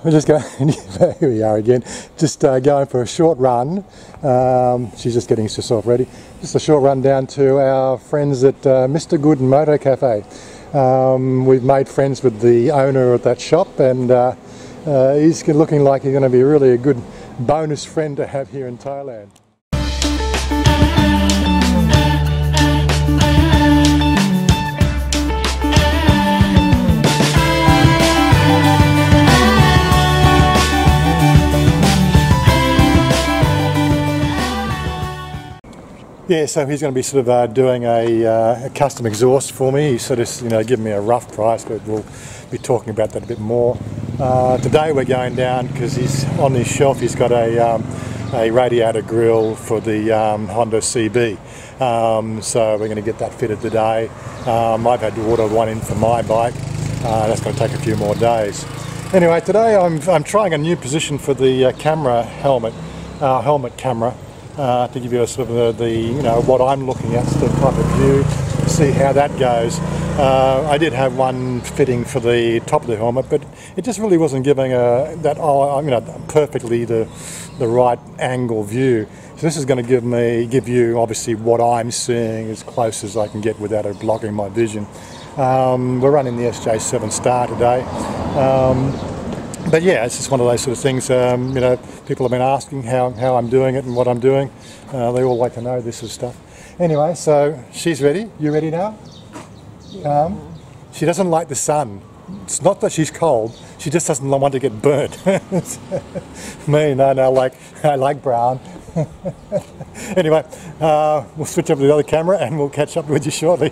we're just going, here we are again, just going for a short run. She's just getting herself ready. Just a short run down to our friends at Mr Good Moto Cafe. We've made friends with the owner of that shop, and he's looking like he's going to be really a good bonus friend to have here in Thailand. Yeah, so he's going to be sort of doing a custom exhaust for me. He's sort of, given me a rough price, but we'll be talking about that a bit more. Today we're going down because he's on his shelf. He's got a radiator grill for the Honda CB. So we're going to get that fitted today. I've had to order one in for my bike. That's going to take a few more days. Anyway, today I'm trying a new position for the camera helmet camera. To give you a sort of what I'm looking at, sort of type of view, see how that goes. I did have one fitting for the top of the helmet, but it just really wasn't giving perfectly the right angle view. So this is going to give you obviously what I'm seeing as close as I can get without it blocking my vision. We're running the SJ7 Star today. But yeah, it's just one of those sort of things, people have been asking how I'm doing it and what I'm doing. They all like to know this sort of stuff. Anyway, so she's ready. You ready now? She doesn't like the sun. It's not that she's cold, she just doesn't want to get burnt. Me, no, I like brown. Anyway, we'll switch over to the other camera and we'll catch up with you shortly.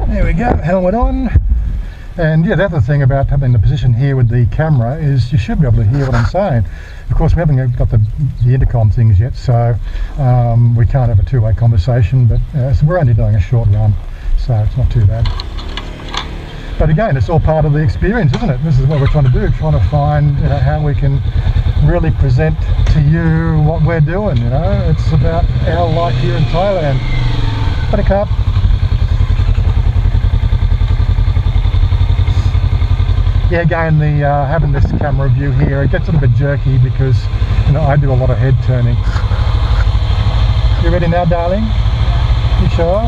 There we go, helmet on. And yeah, the other thing about having the position here with the camera is you should be able to hear what I'm saying. Of course, we haven't got the intercom things yet, so we can't have a two-way conversation, but so we're only doing a short run, so it's not too bad. But again, it's all part of the experience, isn't it? This is what we're trying to do, trying to find how we can really present to you what we're doing. It's about our life here in Thailand. Buttercup. Yeah, again, having this camera view here, it gets a little bit jerky because I do a lot of head turning. You ready now, darling? You sure?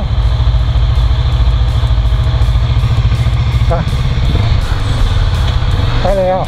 Hi there.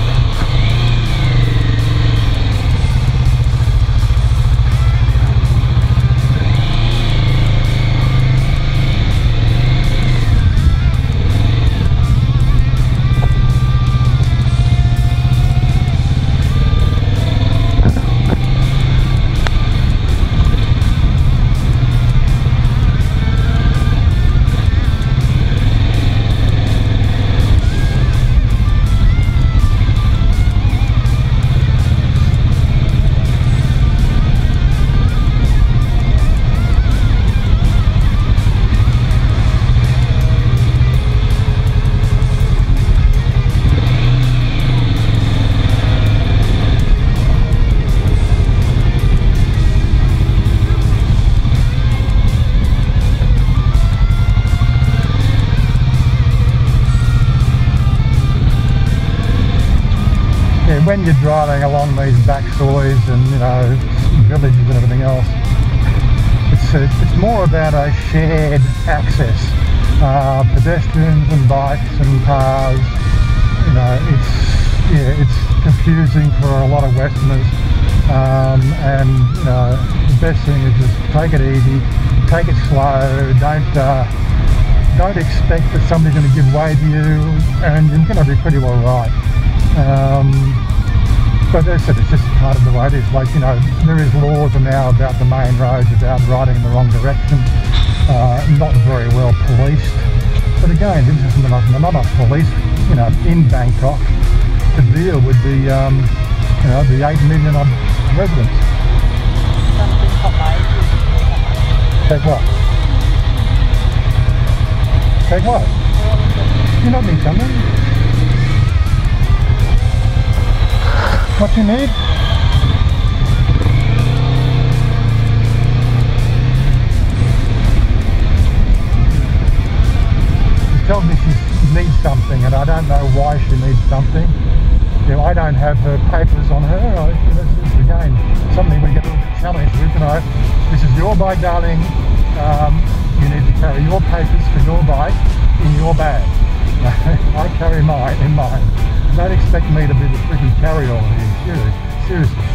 When you're driving along these backstories and villages and everything else, it's more about a shared access. Pedestrians and bikes and cars, it's confusing for a lot of Westerners. And the best thing is just take it easy, take it slow. Don't expect that somebody's going to give way to you, and you're going to be pretty well right. But as I said, it's just part of the way it is. Like, there is laws now about the main roads, about riding in the wrong direction, not very well policed. But again, this isn't enough police, in Bangkok to deal with the 8 million odd residents. Take what? Take what? You not need something? What you need? She tells me she needs something, and I don't know why she needs something. You know, I don't have her papers on her. This is again something we get a little bit challenged with. You know, this is your bike, darling. You need to carry your papers for your bike in your bag. I carry mine in mine. Don't expect me to be the freaking carry-all here, seriously.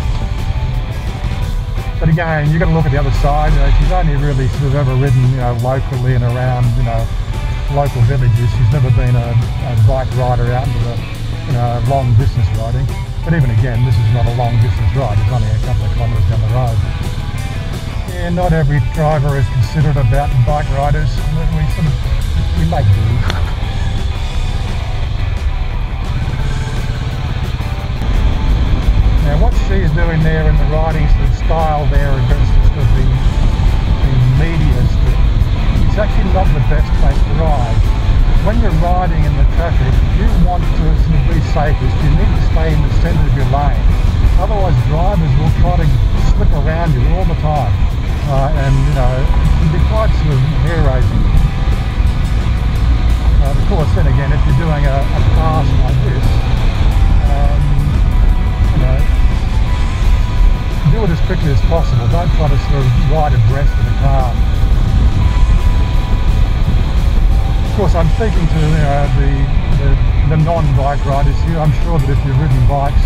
But again, you've got to look at the other side. You know, she's only really sort of ever ridden, you know, locally and around, you know, local villages. She's never been a bike rider out into the, you know, long distance riding. But even again, this is not a long distance ride. It's only a couple of kilometres down the road. Yeah, not every driver is considerate about bike riders. We make do. Now what she's doing there in the riding sort of style there against the media strip, it's actually not the best place to ride. When you're riding in the traffic, you want to sort of be safest, you need to stay in the centre of your lane. Otherwise drivers will try to slip around you all the time. And you know, it can be quite sort of hair-raising. Of course, then again, if you're doing a pass like this, you know, do it as quickly as possible. Don't try to sort of ride abreast of the car. Of course, I'm speaking to the non-bike riders here. I'm sure that if you've ridden bikes,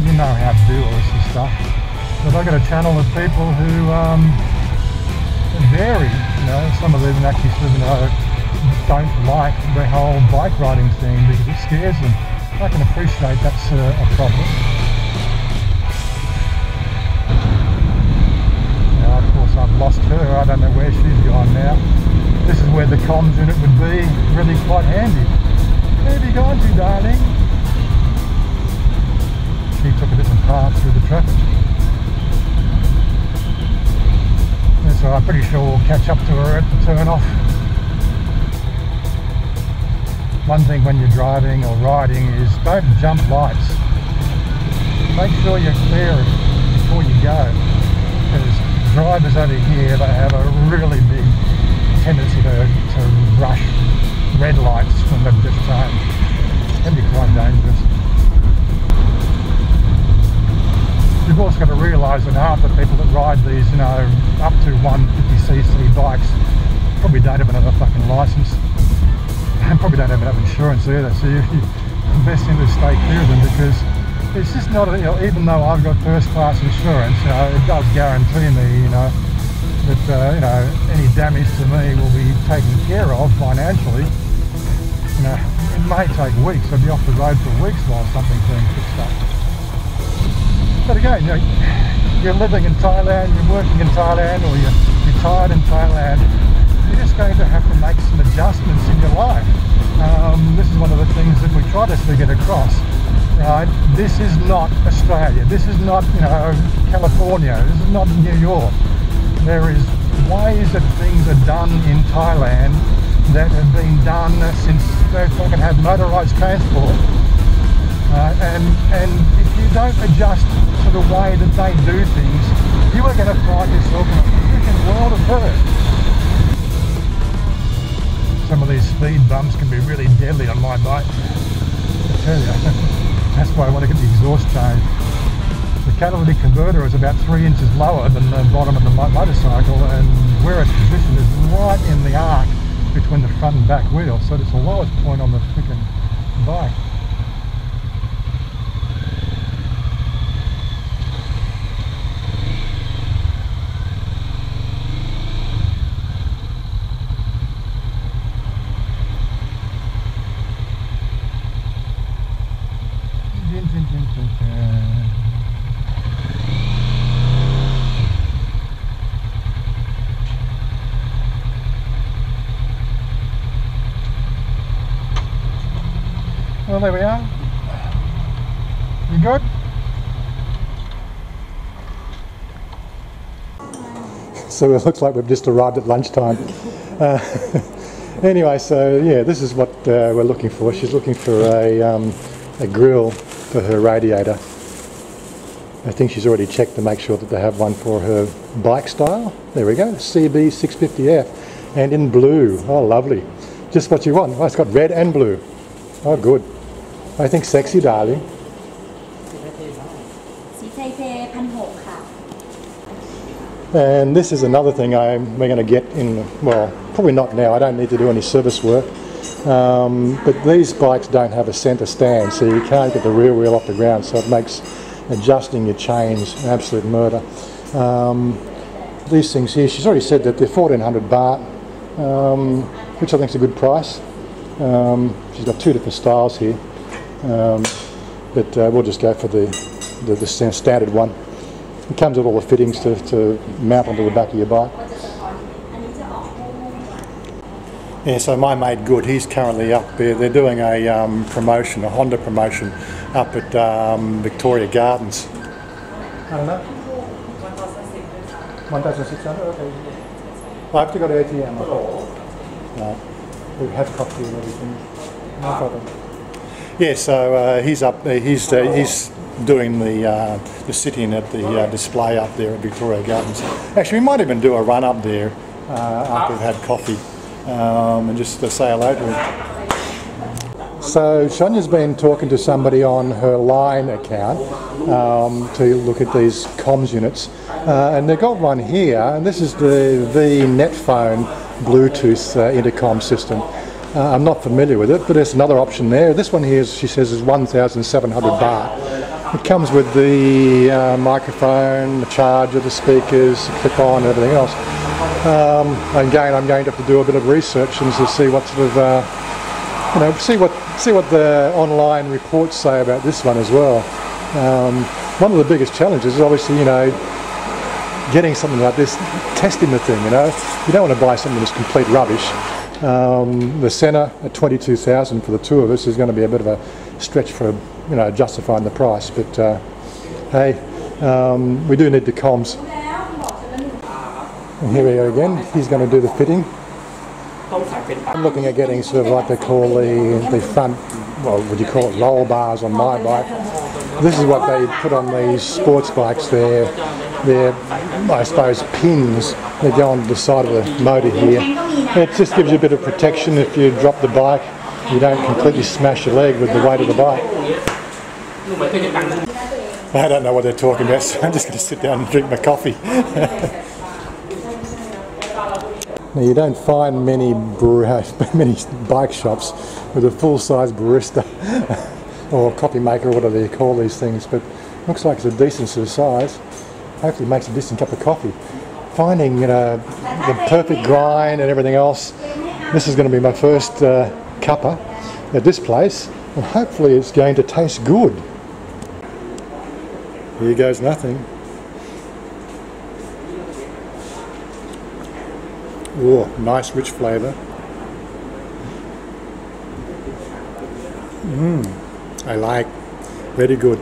you know how to do all this stuff. But I've got a channel of people who vary. You know, some of them actually sort of, you know, don't like the whole bike riding scene because it scares them. I can appreciate that's a problem. Now, of course, I've lost her. I don't know where she's gone now. This is where the comms unit would be really quite handy. Where have you gone to, darling? She took a different path through the traffic. And so I'm pretty sure we'll catch up to her at the turn off. One thing when you're driving or riding is don't jump lights. Make sure you're clear before you go. Because drivers over here, they have a really big tendency to rush red lights when they've just changed. It can be quite dangerous. You've also got to realise that half the people that ride these, you know, up to 150cc bikes probably don't have another fucking licence. And probably don't have enough insurance either, so you best thing to stay clear of them, because it's just not, you know, even though I've got first class insurance, you know, it does guarantee me, you know, that you know, any damage to me will be taken care of financially. You know, it may take weeks. I'll be off the road for weeks while something's being fixed up. But again, you know, you're living in Thailand, you're working in Thailand, or you're retired in Thailand. You're just going to have to make some adjustments in your life. This is one of the things that we try to get across, right? This is not Australia. This is not, you know, California. This is not New York. There is ways that things are done in Thailand that have been done since they fucking had motorised transport. And if you don't adjust to the way that they do things, you are going to find yourself in a freaking world of hurt. Some of these speed bumps can be really deadly on my bike, I tell you. That's why I want to get the exhaust changed. The catalytic converter is about 3 inches lower than the bottom of the motorcycle, and where it's positioned is right in the arc between the front and back wheel, so it's the lowest point on the freaking bike. Well, there we are. You good? So it looks like we've just arrived at lunchtime. Anyway, so yeah, this is what we're looking for. She's looking for a grill for her radiator. I think she's already checked to make sure that they have one for her bike style. There we go, CB650F, and in blue. Oh, lovely. Just what you want. Oh, it's got red and blue. Oh, good. I think sexy, darling. สีไทเท1,600 ค่ะ And this is another thing we're going to get in, well, probably not now, I don't need to do any service work. But these bikes don't have a centre stand, so you can't get the rear wheel off the ground, so it makes adjusting your chains an absolute murder. These things here, she's already said that they're 1,400 baht, which I think is a good price. She's got two different styles here, but we'll just go for the standard one. It comes with all the fittings to mount onto the back of your bike. Yeah, so my mate Good, he's currently up there. They're doing a promotion, a Honda promotion, up at Victoria Gardens. I don't know. 1,600. Okay. I've got ATM. No, we have coffee and everything. No problem. Yeah, so he's up there. He's doing the sit-in at the display up there at Victoria Gardens. Actually, we might even do a run up there after we've had coffee. And just to say hello to him. So Chanya's been talking to somebody on her Line account to look at these comms units, and they've got one here, and this is the Netphone Bluetooth intercom system. I'm not familiar with it, but there's another option there. This one here, she says, is 1,700 baht. It comes with the microphone, the charger, the speakers, clip-on, and everything else. Again, I'm going to have to do a bit of research and to see what sort of, see what the online reports say about this one as well. One of the biggest challenges is obviously, getting something like this, testing the thing. You don't want to buy something that's complete rubbish. The Senna at 22,000 for the two of us is going to be a bit of a stretch for, justifying the price. But hey, we do need the comms. And here we go again, he's going to do the fitting. I'm looking at getting sort of like they call the front, well, would you call it roll bars on my bike. This is what they put on these sports bikes. They're I suppose, pins that go on the side of the motor here. It just gives you a bit of protection if you drop the bike. You don't completely smash your leg with the weight of the bike. I don't know what they're talking about, so I'm just going to sit down and drink my coffee. Now, you don't find many bike shops with a full-size barista or coffee maker, or whatever they call these things, but looks like it's a decent sort of size. Hopefully it makes a decent cup of coffee. Finding the perfect grind and everything else, this is going to be my first cuppa at this place, and hopefully it's going to taste good. Here goes nothing. Oh, nice rich flavour. I like. Very good.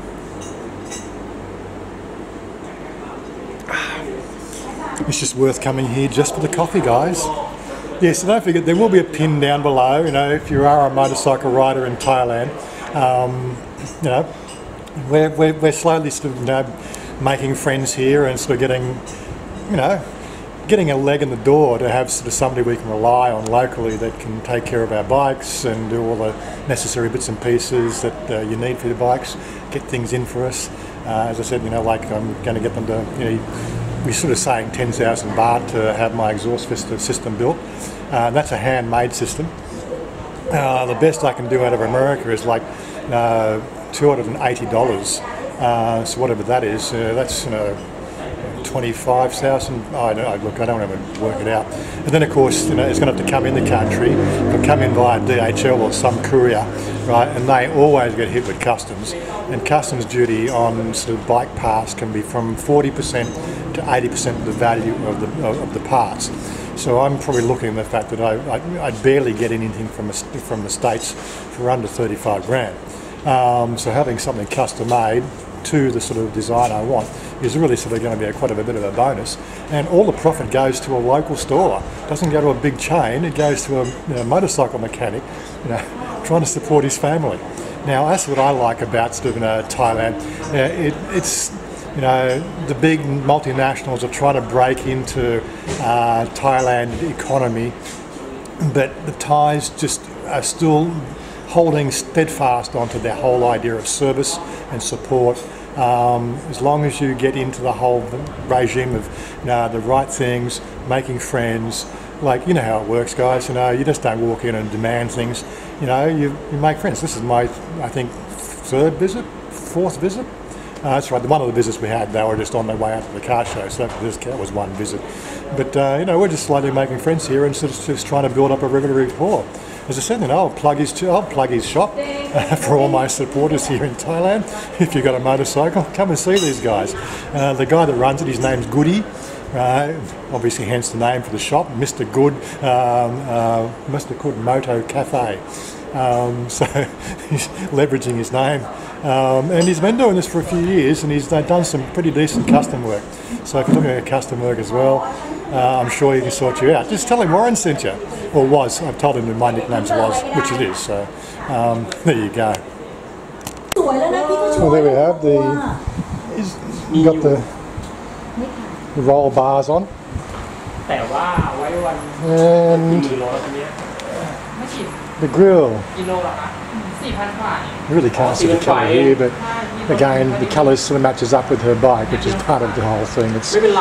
It's just worth coming here just for the coffee, guys. Yeah, so don't forget, there will be a pin down below, if you are a motorcycle rider in Thailand. We're slowly sort of, making friends here and sort of getting a leg in the door to have sort of somebody we can rely on locally that can take care of our bikes and do all the necessary bits and pieces that you need for your bikes, get things in for us. As I said, like I'm going to get them to, we're sort of saying 10,000 baht to have my exhaust system built. That's a handmade system. The best I can do out of America is like $280. So whatever that is, that's 25,000. Look, I don't want to work it out. And then of course, it's going to have to come in the country. It'll come in via DHL or some courier, right? And they always get hit with customs. And customs duty on sort of bike parts can be from 40% to 80% of the value of the parts. So I'm probably looking at the fact that I barely get anything from the States for under 35 grand. So having something custom made to the sort of design I want is really sort of going to be quite a bit of a bonus, and all the profit goes to a local store. It doesn't go to a big chain. It goes to a motorcycle mechanic, trying to support his family. Now that's what I like about sort of Thailand. It's the big multinationals are trying to break into Thailand economy but the Thais just are still holding steadfast onto their whole idea of service and support. As long as you get into the whole regime of the right things, making friends, like you know how it works, guys. You just don't walk in and demand things. You make friends. This is my, I think, fourth visit. That's right. One of the visits we had, they were just on their way out to the car show, so that was one visit. But we're just slowly making friends here and sort of just trying to build up a regular rapport. As I said, I'll plug his shop for all my supporters here in Thailand. If you've got a motorcycle, come and see these guys. The guy that runs it, his name's Goody. Obviously, hence the name for the shop, Mr Good Moto Cafe. So he's leveraging his name, and he's been doing this for a few years, and he's done some pretty decent custom work. So if you're looking at custom work as well, I'm sure he can sort you out. Just tell him Warren sent you, or was. I've told him that my nickname's was, which it is. So there you go. Well, there we have you've got the roll bars on, and the grill. Really can't see the colour here, but again, the colour sort of matches up with her bike, which is part of the whole thing. It's you've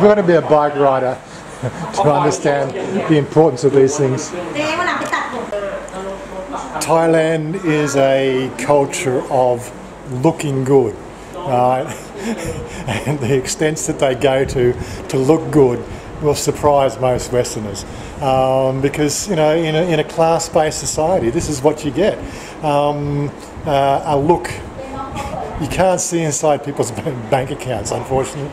got to be a bike rider to understand the importance of these things. Thailand is a culture of looking good, right? And the extents that they go to look good will surprise most Westerners, because in a class-based society, this is what you get. A look. You can't see inside people's bank accounts, unfortunately.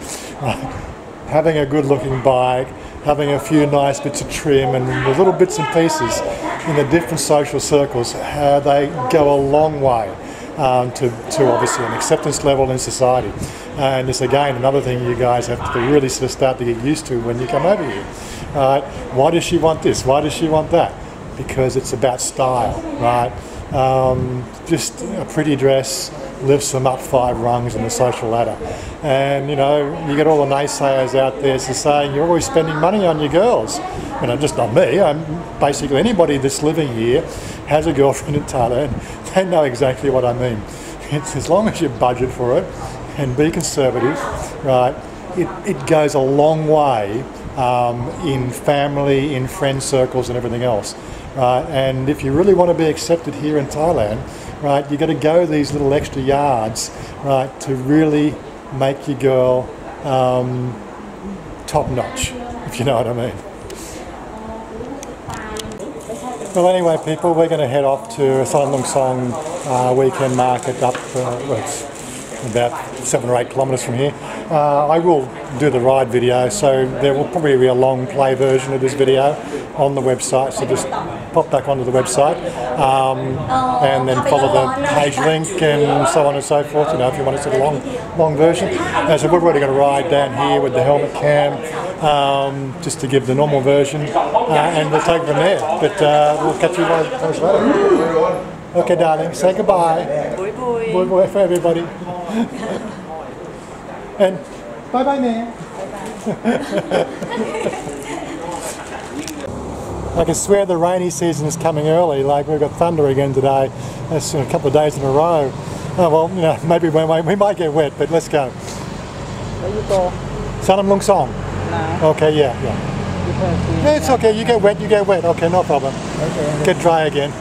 Having a good-looking bike, having a few nice bits of trim and the little bits and pieces in the different social circles, they go a long way to obviously an acceptance level in society. And it's again another thing you guys have to really sort of start to get used to when you come over here. Why does she want this? Why does she want that? Because it's about style, right? Just a pretty dress lifts them up 5 rungs in the social ladder. And you get all the naysayers out there saying you're always spending money on your girls. Just not me. Basically anybody that's living here has a girlfriend in Thailand. They know exactly what I mean. It's as long as you budget for it and be conservative, right? It goes a long way in family, in friend circles, and everything else, right? And if you really want to be accepted here in Thailand, right, you got to go these little extra yards, right, to really make your girl top notch, if you know what I mean. Well, anyway, people, we're going to head off to Thailand Song weekend market up. It's about 7 or 8 kilometres from here. I will do the ride video, so there will probably be a long play version of this video on the website, so just pop back onto the website and then follow the page link and so on and so forth, if you want to see the long version. So we're already going to ride down here with the helmet cam, just to give the normal version, and we'll take it from there, but we'll catch you guys later. Okay, darling, say goodbye. Bye bye for everybody. And bye bye now. I can swear the rainy season is coming early. Like we've got thunder again today. That's a couple of days in a row. Oh well, maybe we might get wet, but let's go. Where you go? Sanam Lung Song. Nah. Okay, yeah. Yeah, it's okay. You get wet. Okay, no problem. Okay. Get dry again.